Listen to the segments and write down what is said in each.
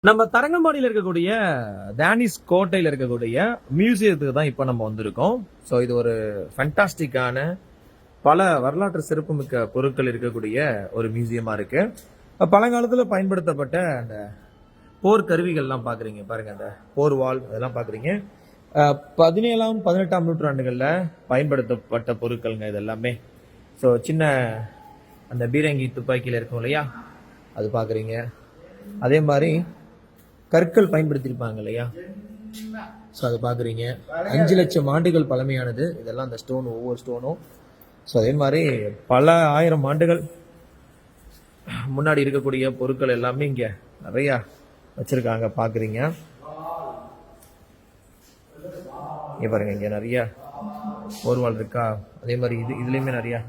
நம்ம தரங்கம்பாடியில் இருக்கக்கூடிய டேனிஷ் கோட்டையில் இருக்கக்கூடிய மியூசியத்துக்கு தான் இப்போ நம்ம வந்திருக்கோம். ஸோ இது ஒரு ஃபேண்டாஸ்டிக்கான பல வரலாற்று சிறப்புமிக்க பொருட்கள் இருக்கக்கூடிய ஒரு மியூசியமா இருக்கு. பழங்காலத்தில் பயன்படுத்தப்பட்ட அந்த போர் கருவிகள்லாம் பார்க்குறீங்க பாருங்க, அந்த போர் வாள் அதெல்லாம் பார்க்குறீங்க. 17ஆம் 18ஆம் நூற்றாண்டுகளில் பயன்படுத்தப்பட்ட பொருட்கள்ங்க இது எல்லாமே. ஸோ சின்ன அந்த பீரங்கி துப்பாக்கியில் இருக்கும் இல்லையா, அது பார்க்குறீங்க. அதே மாதிரி கற்கள் பயன்படுத்தியிருப்பாங்க இல்லையா, ஸோ அதை பார்க்குறீங்க. 5 லட்சம் ஆண்டுகள் பழமையானது இதெல்லாம், அந்த ஸ்டோன் ஒவ்வொரு ஸ்டோனும். ஸோ அதே மாதிரி பல ஆயிரம் ஆண்டுகள் முன்னாடி இருக்கக்கூடிய பொருட்கள் எல்லாமே இங்கே நிறையா வச்சுருக்காங்க பார்க்குறீங்க. இங்கே பாருங்க, இங்கே நிறைய போர்வாள் இருக்கா. அதே மாதிரி இதுலேயுமே நிறையா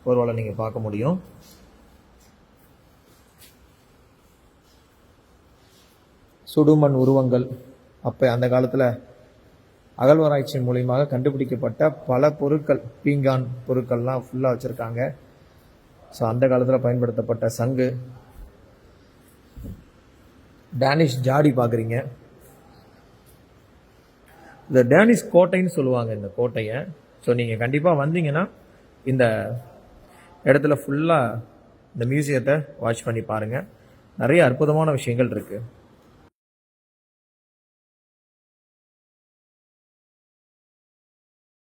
போர்வாளை நீங்கள் பார்க்க முடியும். சுடுமண் உருவங்கள் அப்போ அந்த காலத்தில் அகழ்வாராய்ச்சி மூலியமாக கண்டுபிடிக்கப்பட்ட பல பொருட்கள், பீங்கான் பொருட்கள்லாம் ஃபுல்லாக வச்சுருக்காங்க. ஸோ அந்த காலத்தில் பயன்படுத்தப்பட்ட சங்கு, டேனிஷ் ஜாடி பார்க்குறீங்க. இந்த டேனிஷ் கோட்டைன்னு சொல்லுவாங்க இந்த கோட்டையை. ஸோ நீங்கள் கண்டிப்பாக வந்தீங்கன்னா இந்த இடத்துல ஃபுல்லாக இந்த மியூசியத்தை வாட்ச் பண்ணி பாருங்கள். நிறைய அற்புதமான விஷயங்கள் இருக்குது.